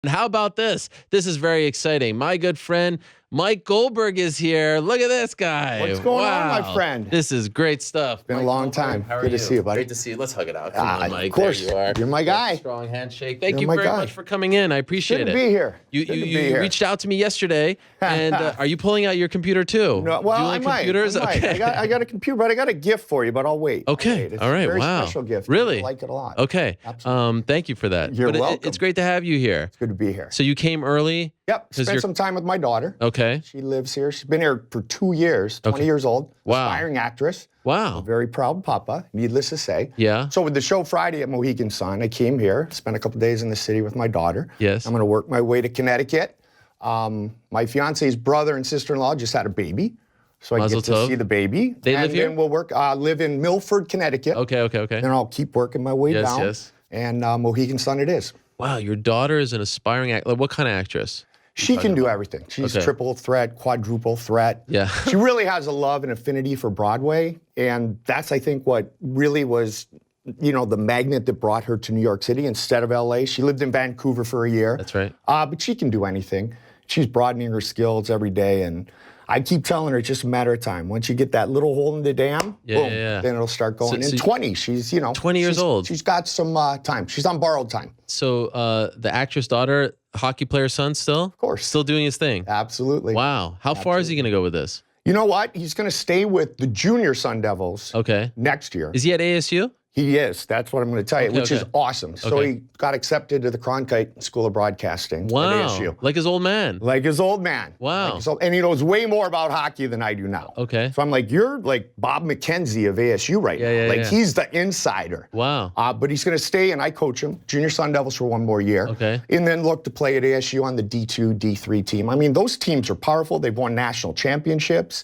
And how about this? This is very exciting. My good friend Mike Goldberg is here. Look at this guy. What's going on, my friend? This is great stuff. Been a long time. How are Good to see you, buddy. Great to see you. Let's hug it out. Come on, Mike. Of course. There you are. You're my guy. Strong handshake. Thank you very much for coming in. I appreciate it. Good to be here. You reached out to me yesterday, and are you pulling out your computer too? No, well, do you like computers? I might. Okay. I got a computer, but I got a gift for you, but I'll wait. Okay. It's all right. a very wow. special gift. Really? I like it a lot. Okay. Absolutely. Thank you for that. You're welcome. It's great to have you here. It's good to be here. So you came early? Yep. Spent some time with my daughter. Okay. She lives here. She's been here for 2 years, 20 years old. Wow. Aspiring actress. Wow. A very proud papa, needless to say. Yeah. So with the show Friday at Mohegan Sun, I came here, spent a couple days in the city with my daughter. Yes. I'm going to work my way to Connecticut. My fiance's brother and sister-in-law just had a baby. So I get to see the baby. They live here? And then we'll work, live in Milford, Connecticut. Okay. Then I'll keep working my way down. Yes. And Mohegan Sun it is. Wow, your daughter is an aspiring actor. What kind of actress? She can do everything. She's triple threat, quadruple threat. Yeah. She really has a love and affinity for Broadway. And that's, I think, what really was, the magnet that brought her to New York City instead of LA. She lived in Vancouver for a year. That's right. But she can do anything. She's broadening her skills every day. And I keep telling her it's just a matter of time. Once you get that little hole in the dam, boom, then it'll start going. And 20, she's, 20 years old. She's got some time. She's on borrowed time. So the actress daughter, hockey player son still? Of course. Still doing his thing? Absolutely. Wow. How far is he going to go with this? You know what? He's going to stay with the junior Sun Devils next year. Is he at ASU? He is. That's what I'm going to tell you, which is awesome. So he got accepted to the Cronkite School of Broadcasting at ASU. Like his old man. Like his old man. Wow. And he knows way more about hockey than I do now. Okay. So I'm like, you're like Bob McKenzie of ASU right now. He's the insider. Wow. But he's going to stay, and I coach him, Junior Sun Devils for 1 more year. Okay. And then look to play at ASU on the D2, D3 team. I mean, those teams are powerful. They've won national championships.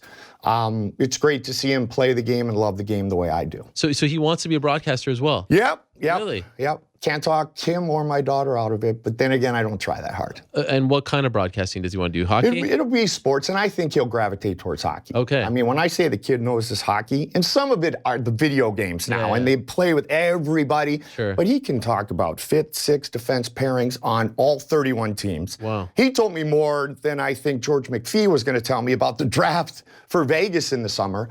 It's great to see him play the game and love the game the way I do. So he wants to be a broadcaster as well? Yep. Really? Yep. Can't talk him or my daughter out of it, but then again, I don't try that hard. And what kind of broadcasting does he want to do? Hockey? It'll be sports, and I think he'll gravitate towards hockey. Okay. I mean, when I say the kid knows this hockey, and some of it are the video games now, and they play with everybody. Sure. But he can talk about 5th, 6th defense pairings on all 31 teams. Wow. He told me more than I think George McPhee was going to tell me about the draft for Vegas in the summer.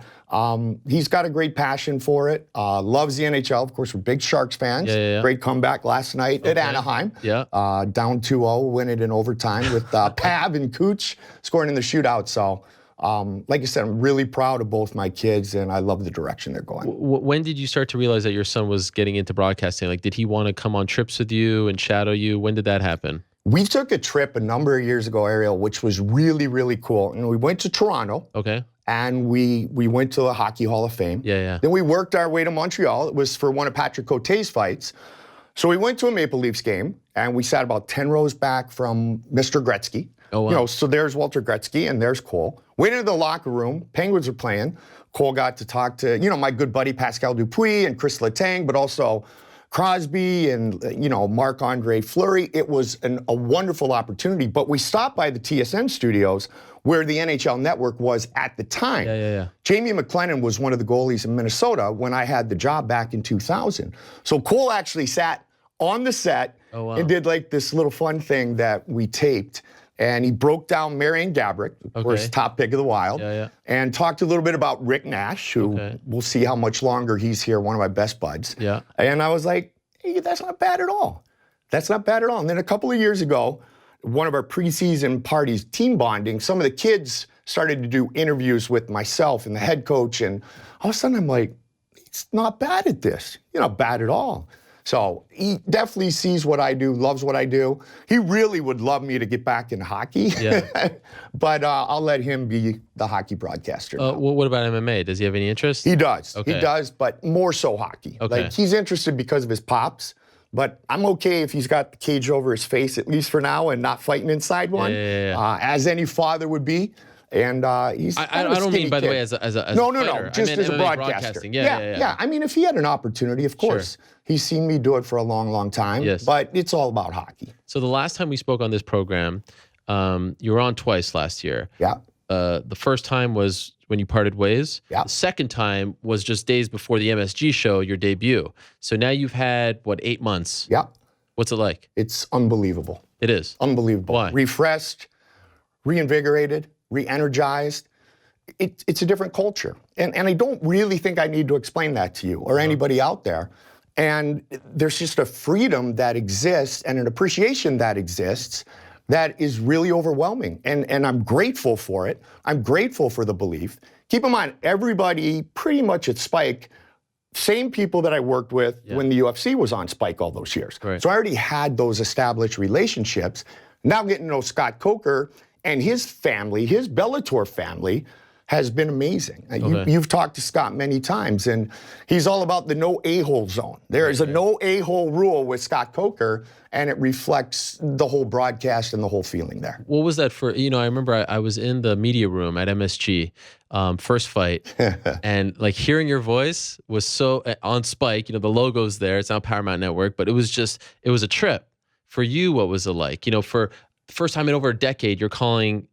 He's got a great passion for it. Loves the NHL. Of course, we're big Sharks fans. Great comeback last night at Anaheim. Yeah. Down 2-0, win it in overtime with Pav and Cooch scoring in the shootout. So, like I said, I'm really proud of both my kids, and I love the direction they're going. When did you start to realize that your son was getting into broadcasting? Like, did he want to come on trips with you and shadow you? When did that happen? We took a trip a number of years ago, Ariel, which was really, really cool. And we went to Toronto. Okay. And we went to the Hockey Hall of Fame. Yeah. Then we worked our way to Montreal. It was for one of Patrick Cote's fights. So we went to a Maple Leafs game, and we sat about 10 rows back from Mr. Gretzky. Oh, wow. So there's Walter Gretzky, and there's Cole. Went into the locker room. Penguins were playing. Cole got to talk to, my good buddy Pascal Dupuis and Chris Letang, but also Crosby and, Marc-Andre Fleury. It was a wonderful opportunity. But we stopped by the TSN studios where the NHL Network was at the time. Yeah. Jamie McLennan was one of the goalies in Minnesota when I had the job back in 2000. So Cole actually sat on the set and did like this little fun thing that we taped. And he broke down Marian Gaborik, of course, top pick of the Wild, and talked a little bit about Rick Nash, who we'll see how much longer he's here, one of my best buds. Yeah. And I was like, hey, that's not bad at all. That's not bad at all. And then a couple of years ago, one of our preseason parties, team bonding, some of the kids started to do interviews with myself and the head coach. And all of a sudden I'm like, he's not bad at this. You're not bad at all. So he definitely sees what I do, loves what I do. He really would love me to get back into hockey. Yeah. But I'll let him be the hockey broadcaster. What about MMA? Does he have any interest? He does. Okay. He does, but more so hockey. Okay. Like he's interested because of his pops. But I'm okay if he's got the cage over his face, at least for now, and not fighting inside one, as any father would be. And he's I don't mean, by the way, as a no, fighter. just as a MMA broadcaster. Yeah. I mean, if he had an opportunity, of course. Sure. He's seen me do it for a long, long time. Yes. But it's all about hockey. So the last time we spoke on this program, you were on twice last year. Yeah. The first time was when you parted ways. Yeah. The second time was just days before the MSG show, your debut. So now you've had, 8 months? Yeah. What's it like? It's unbelievable. It is. Unbelievable. Why? Refreshed, reinvigorated, re-energized. It's a different culture. And I don't really think I need to explain that to you or anybody out there. And there's just a freedom that exists and an appreciation that exists that is really overwhelming. And I'm grateful for it. I'm grateful for the belief. Keep in mind, everybody pretty much at Spike, same people that I worked with when the UFC was on Spike all those years. Right. So I already had those established relationships. Now getting to know Scott Coker and his family, his Bellator family, has been amazing. You've talked to Scott many times, and he's all about the no a-hole zone. There is a no a-hole rule with Scott Coker, and it reflects the whole broadcast and the whole feeling there. What was that for? You know, I remember I was in the media room at MSG, first fight, and like hearing your voice was so on Spike. You know, the logo's there. It's now Paramount Network, but it was a trip. For you, what was it like? You know, for the first time in over a decade, you're calling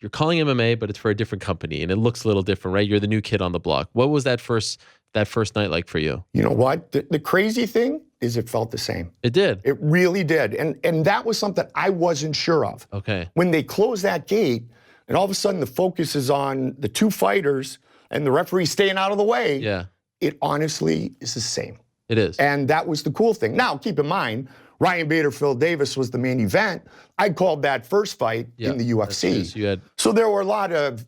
MMA, but it's for a different company, and it looks a little different, right? You're the new kid on the block. What was that first night like for you? You know what? The crazy thing is it felt the same. It did. It really did. And that was something I wasn't sure of. Okay. When they closed that gate, and all of a sudden the focus is on the two fighters and the referee staying out of the way, it honestly is the same. It is. And that was the cool thing. Now, keep in mind, Ryan Bader, Phil Davis was the main event. I called that first fight in the UFC. So there were a lot of,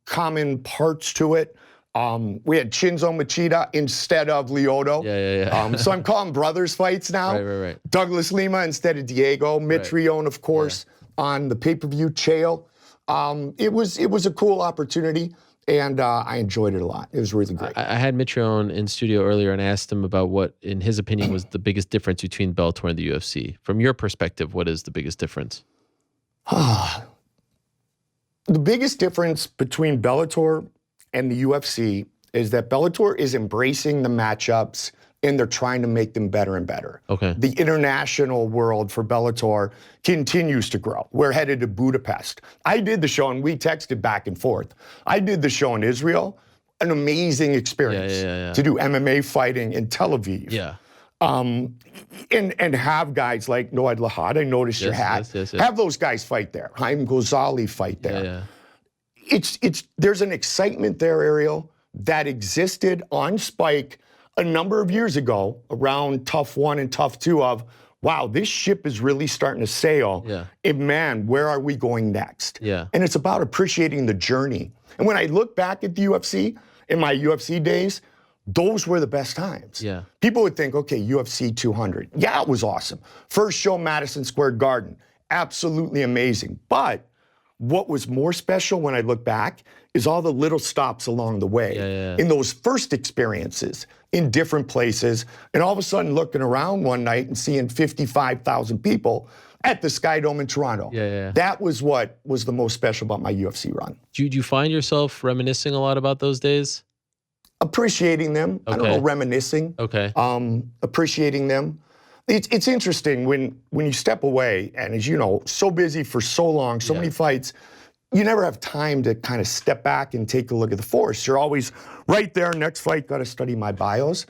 common parts to it. We had Shinzo Machida instead of Lyoto. So I'm calling brothers fights now. Right. Douglas Lima instead of Diego. Mitrione, of course, on the pay-per-view Chael. It was a cool opportunity. And I enjoyed it a lot. It was really great. I had Mitrione in studio earlier and asked him about what, in his opinion, was the biggest difference between Bellator and the UFC. From your perspective, what is the biggest difference? The biggest difference between Bellator and the UFC is that Bellator is embracing the matchups and they're trying to make them better and better. Okay. The international world for Bellator continues to grow. We're headed to Budapest. I did the show, and we texted back and forth. I did the show in Israel. An amazing experience to do MMA fighting in Tel Aviv. And have guys like Noad Lahad, I noticed your hat. Have those guys fight there. Haim Ghazali fight there. There's an excitement there, Ariel, that existed on Spike a number of years ago, around Tough 1 and Tough 2 of, wow, this ship is really starting to sail. And man, where are we going next? And it's about appreciating the journey. And when I look back at the UFC, in my UFC days, those were the best times. People would think, okay, UFC 200. Yeah, it was awesome. First show, Madison Square Garden. Absolutely amazing. But what was more special when I look back is all the little stops along the way in those first experiences in different places, and all of a sudden looking around one night and seeing 55,000 people at the Sky Dome in Toronto. That was what was the most special about my UFC run. Do you find yourself reminiscing a lot about those days? Appreciating them. I don't know, reminiscing. Appreciating them. It's interesting when you step away, and as you know, so busy for so long, so many fights, you never have time to kind of step back and take a look at the forest. You're always right there, next fight, got to study my bios.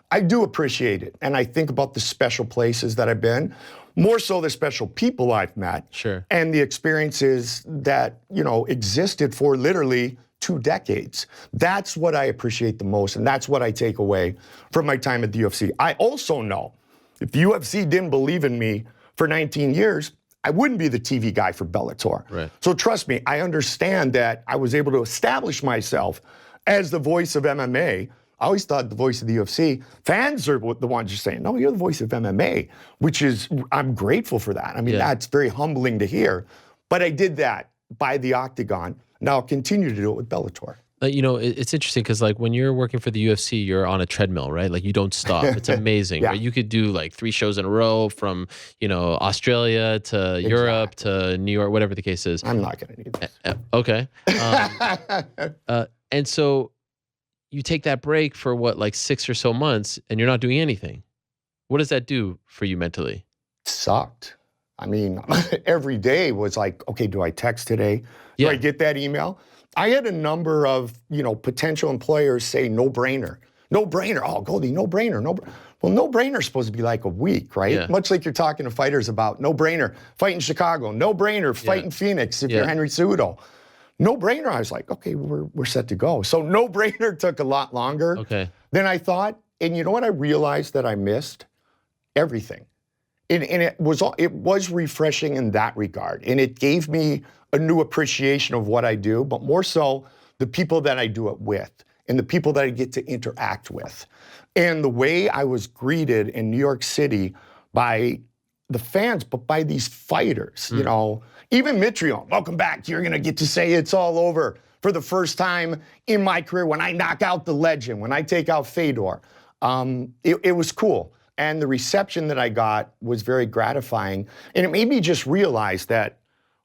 I do appreciate it, and I think about the special places that I've been, more so the special people I've met, and the experiences that, existed for literally 2 decades. That's what I appreciate the most, and that's what I take away from my time at the UFC. I also know if the UFC didn't believe in me for 19 years, I wouldn't be the TV guy for Bellator. So trust me, I understand that I was able to establish myself as the voice of MMA. I always thought the voice of the UFC. Fans are the ones who are saying, no, you're the voice of MMA, which is, I'm grateful for that. I mean, that's very humbling to hear. But I did that by the Octagon. Now I'll continue to do it with Bellator. It's interesting because like when you're working for the UFC, you're on a treadmill, right? Like you don't stop. It's amazing. Right? You could do like 3 shows in a row from, Australia to Europe to New York, whatever the case is. I'm not going to need this. Okay. And so you take that break for what, like 6 or so months, and you're not doing anything. What does that do for you mentally? Sucked. I mean, every day was like, okay, do I text today? Do I get that email? I had a number of, potential employers say no brainer. No brainer. Oh, Goldie, no brainer. Well, no brainer is supposed to be like a week, right? Yeah. Much like you're talking to fighters about no brainer, fight in Chicago. No brainer, fight in Phoenix if you're Henry Cejudo. No brainer, I was like, okay, we're set to go. So no brainer took a lot longer than I thought. And you know what I realized that I missed? Everything. And it was refreshing in that regard. And it gave me a new appreciation of what I do, but more so the people that I do it with and the people that I get to interact with. And the way I was greeted in New York City by the fans, but by these fighters, you know, even Mitrione, welcome back. You're going to get to say it's all over for the first time in my career when I knock out the legend, when I take out Fedor. It was cool. And the reception that I got was very gratifying. And it made me just realize that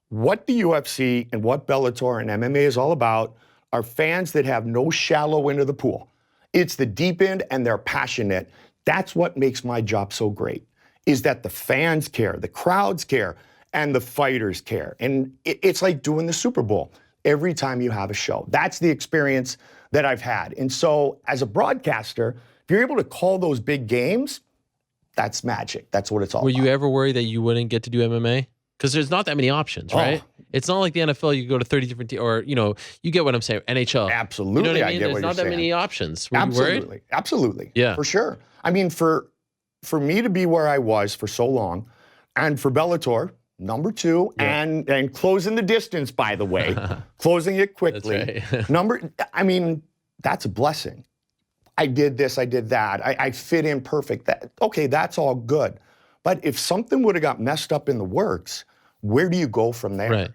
what the UFC and what Bellator and MMA is all about are fans that have no shallow end of the pool. It's the deep end and they're passionate. That's what makes my job so great, is that the fans care, the crowds care, and the fighters care. And it's like doing the Super Bowl every time you have a show. That's the experience that I've had. And so as a broadcaster, if you're able to call those big games, that's magic. That's what it's all about. Were you ever worried that you wouldn't get to do MMA? Because there's not that many options, right? It's not like the NFL, you go to 30 different teams, or, you know, you get what I'm saying, NHL. Absolutely, you know what I mean? get There's what not you're that saying. many options. Were you worried? Absolutely. Yeah. For sure. I mean, for me to be where I was for so long, and for Bellator, number 2, and closing the distance, by the way, closing it quickly. That's right. I mean, that's a blessing. I did this, I did that. I fit in perfect. Okay, that's all good. But if something would have got messed up in the works, where do you go from there? Right.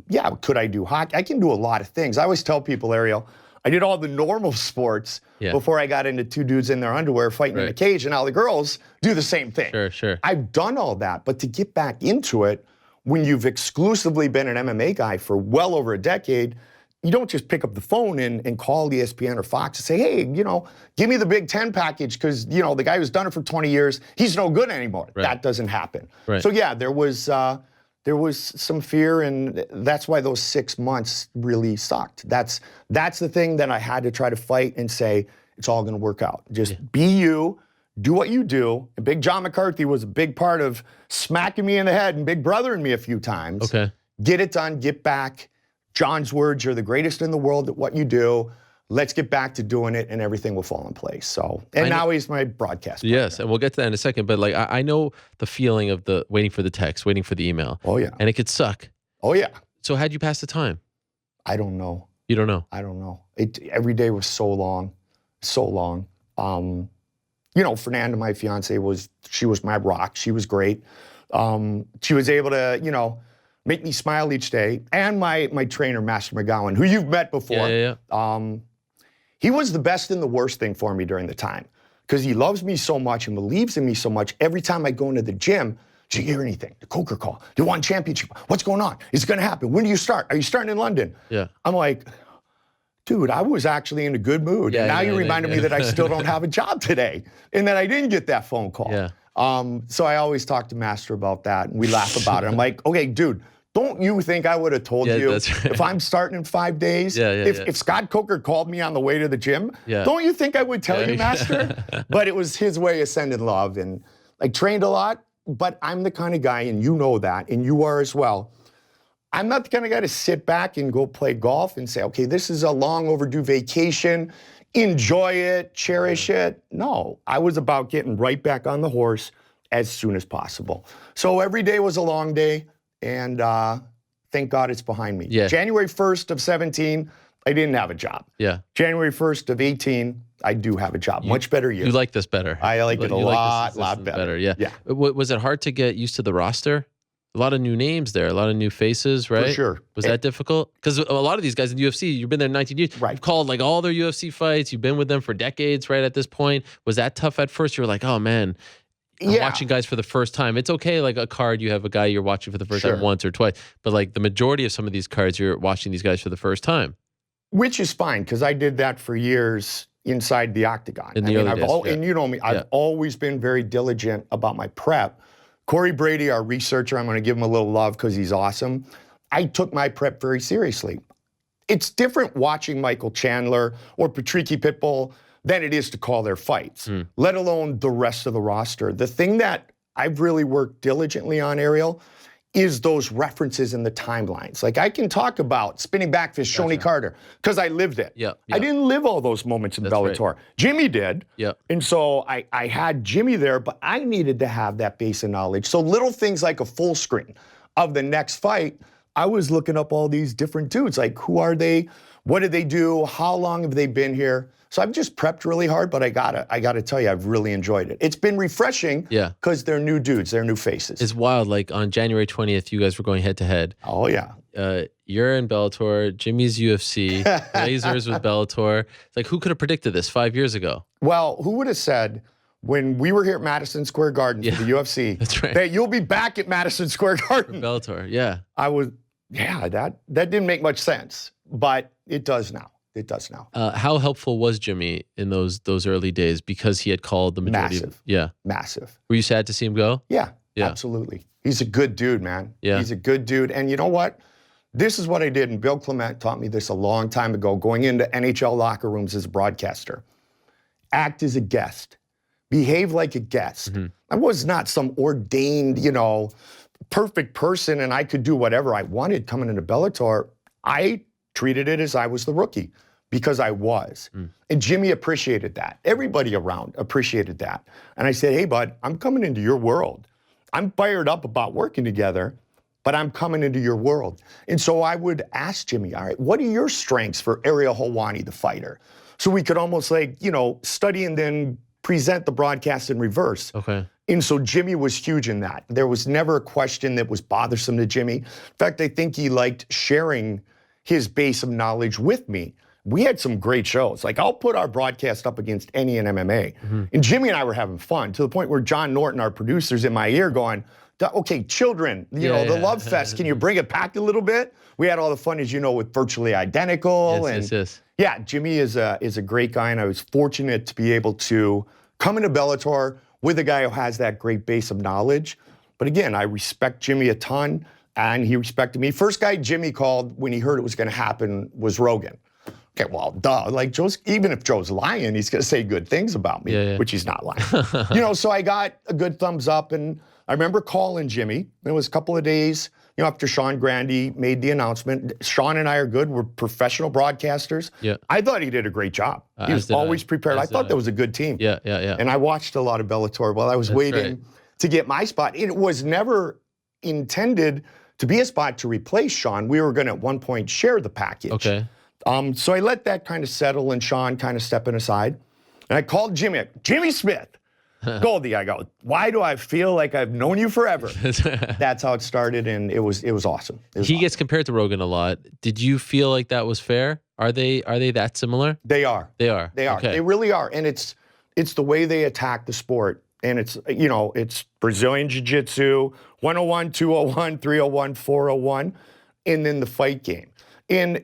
Yeah, could I do hockey? I can do a lot of things. I always tell people, Ariel, I did all the normal sports before I got into two dudes in their underwear fighting in a cage, and now the girls do the same thing. Sure. I've done all that, but to get back into it, when you've exclusively been an MMA guy for well over a decade, you don't just pick up the phone and call ESPN or Fox and say, hey, you know, give me the Big Ten package because, you know, the guy who's done it for 20 years, he's no good anymore. Right. That doesn't happen. Right. So, yeah, there was some fear, and that's why those 6 months really sucked. That's the thing that I had to try to fight and say, it's all going to work out. Just be you, do what you do. And Big John McCarthy was a big part of smacking me in the head and Big Brothering me a few times. Okay. Get it done, get back. John's words, you're the greatest in the world at what you do. Let's get back to doing it and everything will fall in place. So, and now he's my broadcast partner. Yes, and we'll get to that in a second. But like, I know the feeling of the waiting for the text, waiting for the email. Oh, yeah. And it could suck. Oh, yeah. So how'd you pass the time? I don't know. You don't know? I don't know. Every day was so long, so long. You know, Fernanda, my fiance, she was my rock. She was great. She was able to, you know, make me smile each day. And my trainer, Master McGowan, who you've met before. Yeah. He was the best and the worst thing for me during the time because he loves me so much and believes in me so much. Every time I go into the gym, did you hear anything? The Coker call. You won championship. What's going on? Is it going to happen? When do you start? Are you starting in London? Yeah. I'm like, dude, I was actually in a good mood. Yeah, and now you reminded me that I still don't have a job today and that I didn't get that phone call. Yeah. So I always talk to Master about that and we laugh about it. I'm like, okay, dude, don't you think I would have told you if I'm starting in 5 days? If Scott Coker called me on the way to the gym, don't you think I would tell you, Master? But it was his way of sending love. And I trained a lot, but I'm the kind of guy, and you know that, and you are as well. I'm not the kind of guy to sit back and go play golf and say, okay, this is a long overdue vacation. Enjoy it, cherish it. No, I was about getting right back on the horse as soon as possible. So every day was a long day. And thank God it's behind me. Yeah. January 1st of 17, I didn't have a job. Yeah. January 1st of 18, I do have a job. Much better year. You like this better. I like it a lot better. Yeah. Was it hard to get used to the roster? A lot of new names there, a lot of new faces, right? For sure. Was that difficult? Because a lot of these guys in the UFC, you've been there 19 years. Right. You've called like all their UFC fights. You've been with them for decades, right, at this point. Was that tough at first? You were like, oh, man. I'm watching guys for the first time. It's okay, like a card, you have a guy you're watching for the first time once or twice. But like the majority of some of these cards, you're watching these guys for the first time. Which is fine, because I did that for years inside the octagon. In the early days, and you know me, I've always been very diligent about my prep. Corey Brady, our researcher, I'm going to give him a little love because he's awesome. I took my prep very seriously. It's different watching Michael Chandler or Patricky Pitbull than it is to call their fights, let alone the rest of the roster. The thing that I've really worked diligently on, Ariel, is those references in the timelines. Like I can talk about spinning back fist, Shoney Carter, because I lived it. I didn't live all those moments in Bellator. Jimmy did. And so I had Jimmy there, but I needed to have that base of knowledge. So little things like a full screen of the next fight, I was looking up all these different dudes. Like, who are they? What did they do? How long have they been here? So I've just prepped really hard, but I gotta tell you, I've really enjoyed it. It's been refreshing because they're new dudes, they're new faces. It's wild. Like on January 20th, you guys were going head to head. Oh yeah. You're in Bellator, Jimmy's UFC, Lasers with Bellator. It's like, who could have predicted this 5 years ago? Well, who would have said when we were here at Madison Square Garden for the UFC, that you'll be back at Madison Square Garden? For Bellator, that didn't make much sense, but it does now. It does now. How helpful was Jimmy in those early days because he had called the majority? Massive. Were you sad to see him go? Yeah, absolutely. He's a good dude, man. Yeah. He's a good dude. And you know what? This is what I did, and Bill Clement taught me this a long time ago, going into NHL locker rooms as a broadcaster. Act as a guest. Behave like a guest. I was not some ordained, perfect person, and I could do whatever I wanted coming into Bellator. I treated it as I was the rookie because I was. And Jimmy appreciated that. Everybody around appreciated that. And I said, hey, bud, I'm coming into your world. I'm fired up about working together, but I'm coming into your world. And so I would ask Jimmy, all right, what are your strengths for Ariel Helwani, the fighter? So we could almost study and then present the broadcast in reverse. Okay. And so Jimmy was huge in that. There was never a question that was bothersome to Jimmy. In fact, I think he liked sharing his base of knowledge with me. We had some great shows. Like, I'll put our broadcast up against any in MMA. And Jimmy and I were having fun to the point where John Norton, our producer's in my ear going, okay, children, the Love Fest, can you bring it back a little bit? We had all the fun, as you know, with Virtually Identical. Yeah, Jimmy is a great guy, and I was fortunate to be able to come into Bellator with a guy who has that great base of knowledge. But again, I respect Jimmy a ton, and he respected me. First guy Jimmy called when he heard it was going to happen was Rogan. Okay, well, duh. Like, even if Joe's lying, he's going to say good things about me, which he's not lying. So I got a good thumbs up, and I remember calling Jimmy. It was a couple of days, after Sean Grandy made the announcement. Sean and I are good. We're professional broadcasters. I thought he did a great job. He was always prepared. I thought that was a good team. And I watched a lot of Bellator while I was waiting to get my spot. It was never intended to be a spot to replace Sean. We were going to at one point share the package. Okay. So I let that kind of settle, and Sean kind of stepping aside. And I called Jimmy Smith. Goldie, I go, why do I feel like I've known you forever? That's how it started, and it was awesome. He gets compared to Rogan a lot. Did you feel like that was fair? Are they that similar? They are. They are. They are. Okay. They really are. And it's the way they attack the sport. And it's Brazilian Jiu-Jitsu, 101, 201, 301, 401, and then the fight game. And,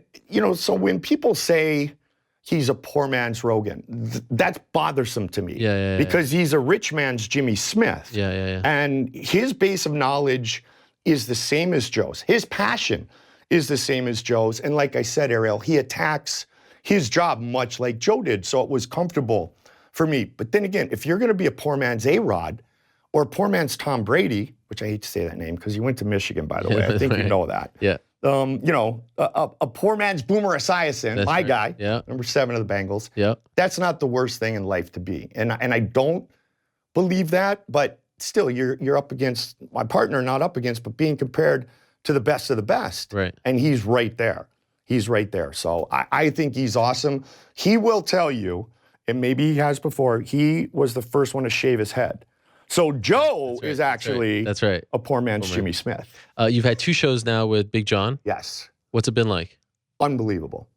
so when people say he's a poor man's Rogan, that's bothersome to me. Because he's a rich man's Jimmy Smith. And his base of knowledge is the same as Joe's. His passion is the same as Joe's. And like I said, Ariel, he attacks his job much like Joe did. So it was comfortable for me. But then again, if you're going to be a poor man's A-Rod or a poor man's Tom Brady, which I hate to say that name because he went to Michigan, by the way. I think you know that. A poor man's Boomer Esiason, my guy, number 7 of the Bengals. That's not the worst thing in life to be. And I don't believe that, but still, you're up against my partner, not up against, but being compared to the best of the best. Right. And he's right there. He's right there. So I think he's awesome. He will tell you, and maybe he has before, he was the first one to shave his head. So Joe is actually that's right. A poor man's Jimmy Smith. You've had 2 shows now with Big John. Yes. What's it been like? Unbelievable.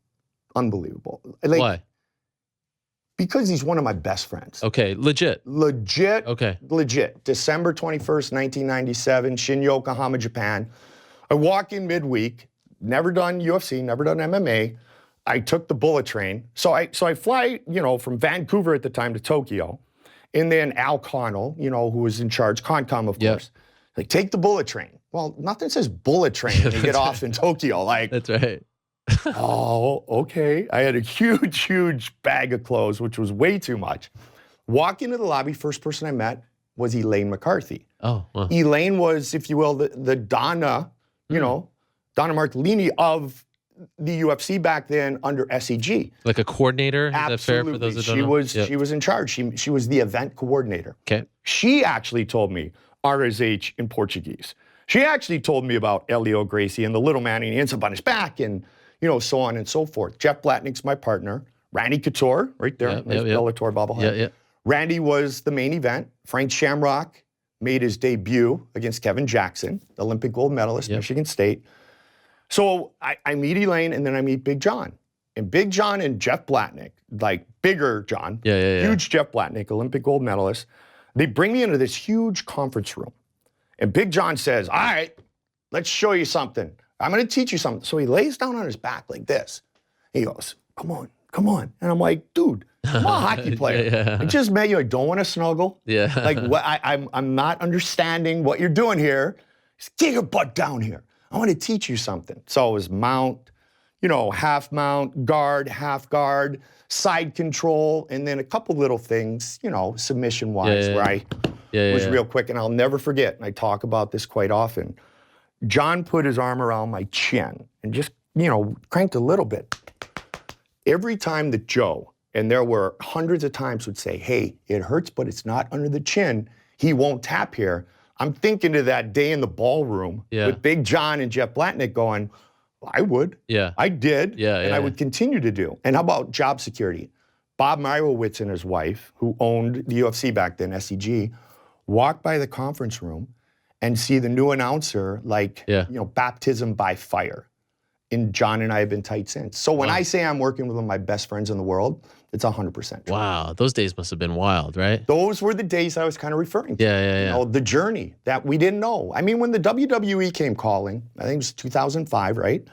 Why? Because he's one of my best friends. Okay, legit. Okay. Legit. December 21st, 1997, Shin, Yokohama, Japan. I walk in midweek, never done UFC, never done MMA. I took the bullet train. So I fly, from Vancouver at the time to Tokyo. And then Al Connell, who was in charge, Concom, of course. Like, take the bullet train. Well, nothing says bullet train when you get off in Tokyo. Like, that's right. Oh, okay. I had a huge, huge bag of clothes, which was way too much. Walk into the lobby, first person I met was Elaine McCarthy. Oh, wow. Elaine was, if you will, the Donna, Donna Martellini of the UFC back then under SEG. Like a coordinator? Absolutely. Is that fair for those that don't know? She was in charge. She was the event coordinator. Okay. She actually told me RSH in Portuguese. She actually told me about Elio Gracie and the little man, and he ends up on his back, and so on and so forth. Jeff Blatnick's my partner. Randy Couture, right there, Bellator bobblehead. Yeah. Randy was the main event. Frank Shamrock made his debut against Kevin Jackson, the Olympic gold medalist, Michigan State. So I meet Elaine, and then I meet Big John. And Big John and Jeff Blatnick, like bigger John, huge Jeff Blatnick, Olympic gold medalist, they bring me into this huge conference room. And Big John says, all right, let's show you something. I'm going to teach you something. So he lays down on his back like this. He goes, come on. And I'm like, dude, I'm a hockey player. I just met you. I don't want to snuggle. Yeah. Like, I'm not understanding what you're doing here. Just get your butt down here. I want to teach you something. So it was mount, half mount, guard, half guard, side control, and then a couple little things, submission-wise, where I was real quick. And I'll never forget, and I talk about this quite often, John put his arm around my chin and just, cranked a little bit. Every time that Joe, and there were hundreds of times, would say, hey, it hurts, but it's not under the chin. He won't tap here. I'm thinking of that day in the ballroom with Big John and Jeff Blatnick going, I would. Yeah. I did. And I would continue to do. And how about job security? Bob Meyerowitz and his wife, who owned the UFC back then, SEG, walk by the conference room and see the new announcer like, baptism by fire. And John and I have been tight since. So when I say I'm working with one of my best friends in the world, it's 100% true. Wow, those days must have been wild, right? Those were the days I was kind of referring to. Yeah. The journey that we didn't know. I mean, when the WWE came calling, I think it was 2005, right?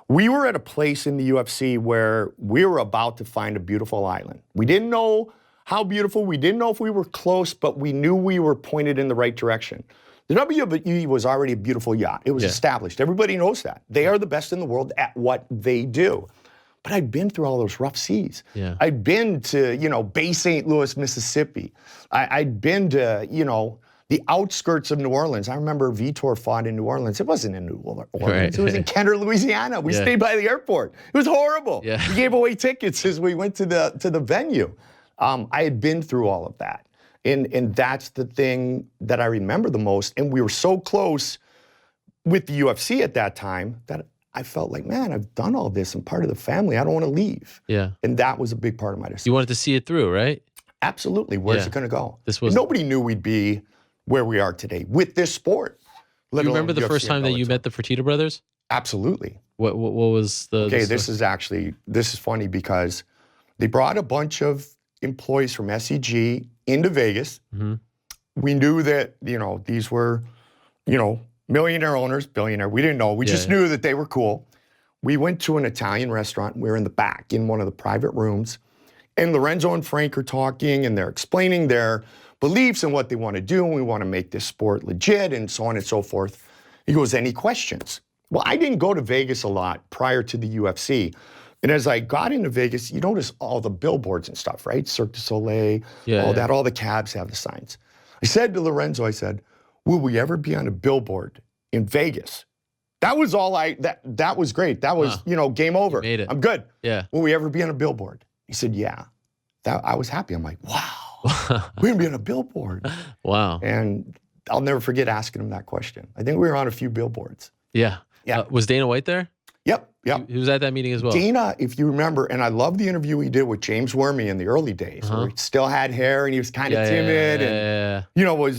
We were at a place in the UFC where we were about to find a beautiful island. We didn't know how beautiful, we didn't know if we were close, but we knew we were pointed in the right direction. The WWE was already a beautiful yacht. It was established. Everybody knows that. They are the best in the world at what they do. But I'd been through all those rough seas. I'd been to, Bay St. Louis, Mississippi. I'd been to, the outskirts of New Orleans. I remember Vitor fought in New Orleans. It wasn't in New Orleans. It was in Kenner, Louisiana. We stayed by the airport. It was horrible. We gave away tickets as we went to the venue. I had been through all of that. And that's the thing that I remember the most. And we were so close with the UFC at that time that I felt like, man, I've done all this. I'm part of the family. I don't want to leave. And that was a big part of my decision. You wanted to see it through, right? Absolutely. Where's it going to go? Nobody knew we'd be where we are today with this sport. You remember the first time that you met the Fertitta brothers? Absolutely. What was the... Okay, this is funny because they brought a bunch of employees from SEG into Vegas. We knew that, these were, millionaire owners, billionaire. We didn't know. We just knew that they were cool. We went to an Italian restaurant. We were in the back in one of the private rooms. And Lorenzo and Frank are talking, and they're explaining their beliefs and what they want to do. And we want to make this sport legit and so on and so forth. He goes, any questions? Well, I didn't go to Vegas a lot prior to the UFC. And as I got into Vegas, you notice all the billboards and stuff, right? Cirque du Soleil, that, all the cabs have the signs. I said to Lorenzo, I said, will we ever be on a billboard in Vegas? That was all that was great. That was, game over. You made it. I'm good. Yeah. Will we ever be on a billboard? He said, yeah. I was happy. I'm like, wow, we're gonna be on a billboard. Wow. And I'll never forget asking him that question. I think we were on a few billboards. Yeah. Was Dana White there? Yep. He was at that meeting as well. Dana, if you remember, and I love the interview he did with James Wormy in the early days, where he still had hair and he was kind of timid and,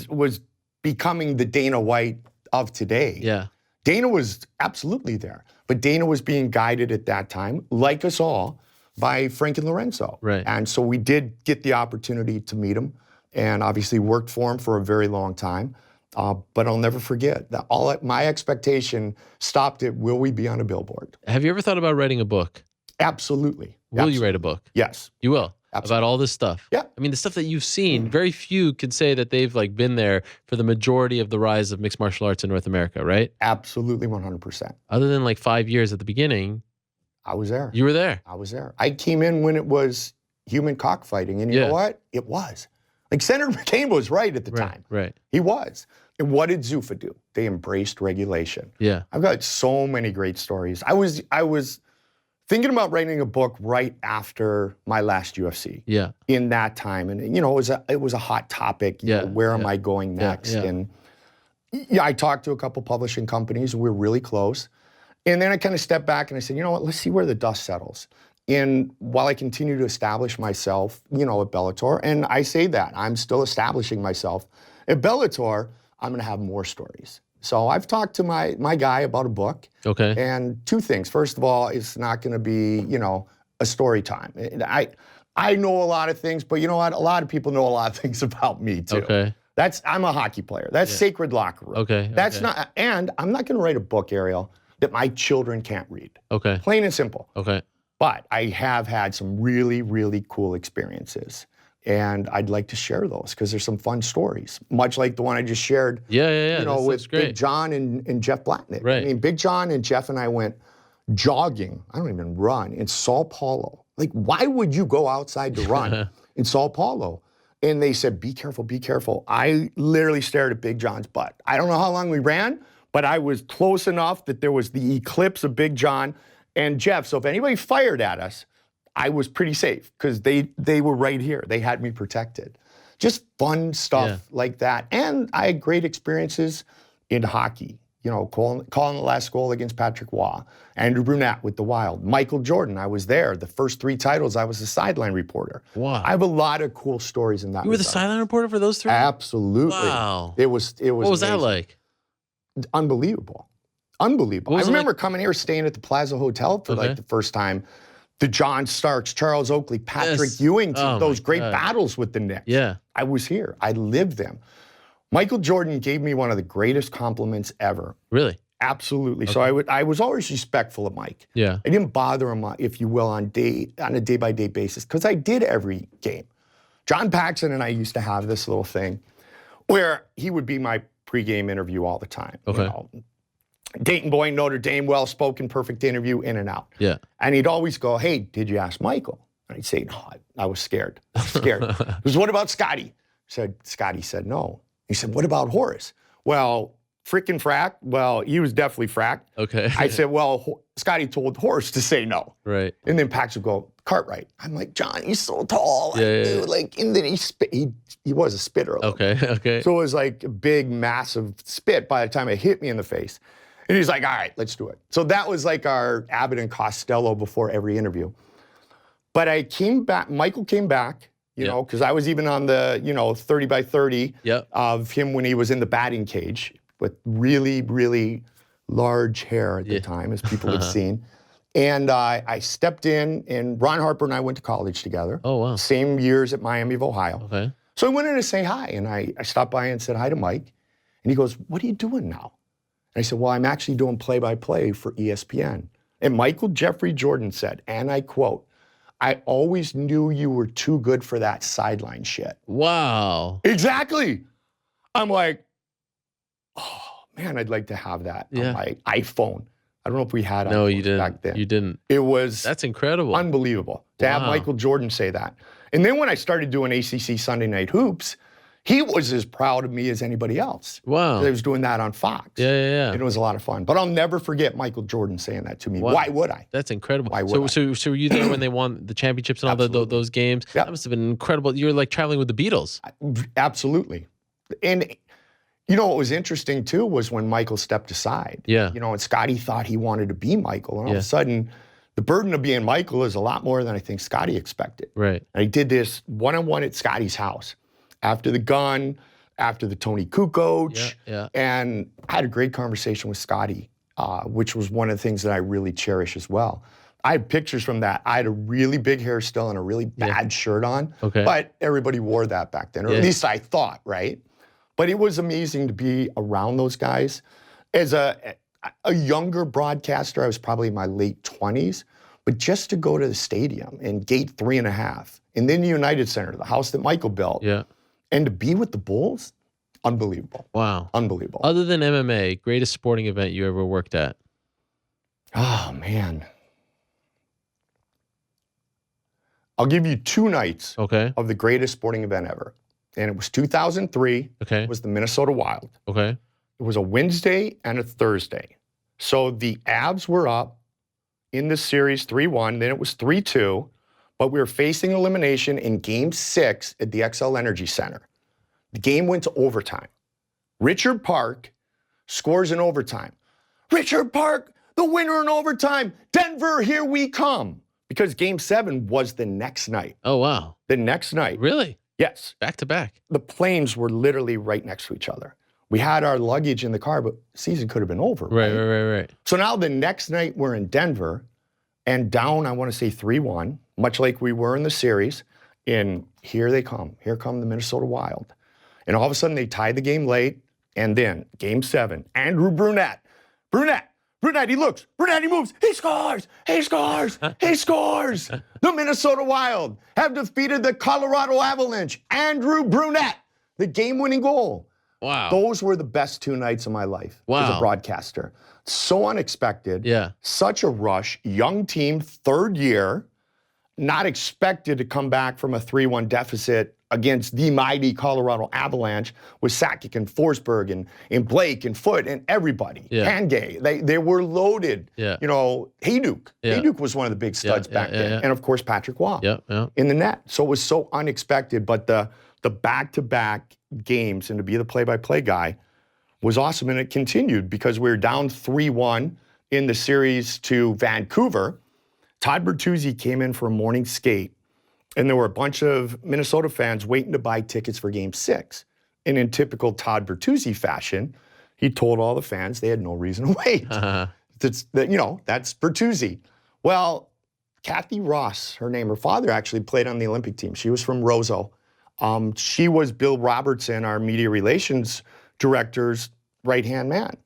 was becoming the Dana White of today. Yeah. Dana was absolutely there. But Dana was being guided at that time, like us all, by Frank and Lorenzo. Right. And so we did get the opportunity to meet him and obviously worked for him for a very long time. But I'll never forget that my expectation stopped at, will we be on a billboard? Have you ever thought about writing a book? Absolutely. Will you write a book? Yes. You will? Absolutely. About all this stuff? Yeah. I mean, the stuff that you've seen, very few could say that they've been there for the majority of the rise of mixed martial arts in North America, right? Absolutely 100%. Other than 5 years at the beginning. I was there. You were there. I was there. I came in when it was human cockfighting, and you know what? It was. Like Senator McCain was right at the time. Right. He was. And what did Zuffa do? They embraced regulation. Yeah. I've got so many great stories. I was thinking about writing a book right after my last UFC. Yeah. In that time, and you know, it was a hot topic. You know, where am I going next? And I talked to a couple publishing companies. We're really close. And then I kind of stepped back and I said, you know what? Let's see where the dust settles. And while I continue to establish myself, you know, at Bellator, and I say that I'm still establishing myself at Bellator, I'm going to have more stories. So I've talked to my guy about a book. Okay. And two things. First of all, it's not going to be, you know, a story time. I know a lot of things, but you know what? A lot of people know a lot of things about me too. Okay. I'm a hockey player. That's sacred locker room. Okay. That's not, and I'm not going to write a book, Ariel, that my children can't read. Okay. Plain and simple. Okay. But I have had some really, really cool experiences. And I'd like to share those because there's some fun stories, much like the one I just shared. Yeah. You know, with Big John and Jeff Blatnick. Right. I mean, Big John and Jeff and I went jogging. I don't even run in Sao Paulo. Like, why would you go outside to run in Sao Paulo? And they said, be careful, be careful. I literally stared at Big John's butt. I don't know how long we ran, but I was close enough that there was the eclipse of Big John and Jeff. So if anybody fired at us, I was pretty safe because they were right here. They had me protected. Just fun stuff like that. And I had great experiences in hockey. You know, calling the last goal against Patrick Waugh. Andrew Brunette with the Wild. Michael Jordan, I was there. The first 3 titles, I was the sideline reporter. Wow. I have a lot of cool stories in that. You were the sideline reporter for those 3? Absolutely. Wow. It was What was amazing. that like? Unbelievable. Unbelievable. I remember coming here, staying at the Plaza Hotel for like the first time. The John Starks, Charles Oakley, Patrick Ewing, those great battles with the Knicks. Yeah. I was here. I lived them. Michael Jordan gave me one of the greatest compliments ever. Really? Absolutely. Okay. So I was always respectful of Mike. Yeah. I didn't bother him, if you will, on a day-by-day basis, because I did every game. John Paxson and I used to have this little thing where he would be my pregame interview all the time. Okay. You know, Dayton Boy, Notre Dame, well-spoken, perfect interview, in and out. Yeah. And he'd always go, hey, did you ask Michael? And I'd say, no, I was scared. I was scared. He goes, what about Scotty? Scotty said, no. He said, what about Horace? Well, freaking frack. Well, he was definitely fracked. Okay. I said, well, Scotty told Horace to say no. Right. And then Pax would go, Cartwright. I'm like, John, he's so tall. Yeah. Like, and then he was a spitter. Okay. So it was like a big, massive spit by the time it hit me in the face. And he's like, all right, let's do it. So that was like our Abbott and Costello before every interview. But I came back, Michael came back, you know, because I was even on the, 30 by 30 of him when he was in the batting cage with really, really large hair at the time, as people had seen. And I stepped in, and Ron Harper and I went to college together. Oh, wow. Same years at Miami of Ohio. Okay. So I went in to say hi, and I stopped by and said hi to Mike. And he goes, what are you doing now? And I said, well, I'm actually doing play-by-play for ESPN. And Michael Jeffrey Jordan said, and I quote, I always knew you were too good for that sideline shit. Wow. Exactly. I'm like, oh, man, I'd like to have that on my iPhone. I don't know if we had iPhones back then. You didn't. It was That's incredible. Unbelievable to have Michael Jordan say that. And then when I started doing ACC Sunday Night Hoops, he was as proud of me as anybody else. Wow. I was doing that on Fox. Yeah. And it was a lot of fun. But I'll never forget Michael Jordan saying that to me. Wow. Why would I? That's incredible. Why would I? So were you there when they won the championships and all those games? Yep. That must have been incredible. You were like traveling with the Beatles. Absolutely. And you know what was interesting too was when Michael stepped aside. Yeah. You know, and Scotty thought he wanted to be Michael. And all of a sudden, the burden of being Michael is a lot more than I think Scotty expected. Right. And I did this one-on-one at Scotty's house. After the gun, after the Tony Kukoc, and I had a great conversation with Scotty, which was one of the things that I really cherish as well. I have pictures from that. I had a really big hair still and a really bad shirt on, but everybody wore that back then, or at least I thought, right? But it was amazing to be around those guys. As a younger broadcaster, I was probably in my late 20s, but just to go to the stadium and gate 3.5, and then the United Center, the house that Michael built, and to be with the Bulls, unbelievable. Wow. Unbelievable. Other than MMA, greatest sporting event you ever worked at? Oh, man. I'll give you 2 nights Okay. of the greatest sporting event ever. And it was 2003. Okay. It was the Minnesota Wild. Okay. It was a Wednesday and a Thursday. So the Avs were up in the series 3-1, then it was 3-2, but we were facing elimination in Game 6 at the XL Energy Center. The game went to overtime. Richard Park scores in overtime. Richard Park, the winner in overtime. Denver, here we come. Because Game 7 was the next night. Oh, wow. The next night. Really? Yes. Back to back. The planes were literally right next to each other. We had our luggage in the car, but the season could have been over. Right. So now the next night we're in Denver and down, I want to say 3-1, much like we were in the series. And here they come. Here come the Minnesota Wild. And all of a sudden they tied the game late. And then Game 7, Andrew Brunette, he looks, Brunette, he moves, he scores. The Minnesota Wild have defeated the Colorado Avalanche. Andrew Brunette, the game-winning goal. Wow. Those were the best 2 nights of my life as a broadcaster. So unexpected. Yeah. Such a rush. Young team, 3rd year, not expected to come back from a 3-1 deficit against the mighty Colorado Avalanche with Sakic and Forsberg and Blake and Foote and everybody. Yeah. Hangay. They were loaded. Yeah. You know, Hayduk. Yeah. Hayduk was one of the big studs back then. And of course, Patrick Waugh in the net. So it was so unexpected. But the back-to-back games and to be the play-by-play guy was awesome. And it continued because we were down 3-1 in the series to Vancouver. Todd Bertuzzi came in for a morning skate. And there were a bunch of Minnesota fans waiting to buy tickets for Game 6. And in typical Todd Bertuzzi fashion, he told all the fans they had no reason to wait. That's Bertuzzi. Well, Kathy Ross, her name, her father actually played on the Olympic team. She was from Roseau. She was Bill Robertson, our media relations director's right-hand man.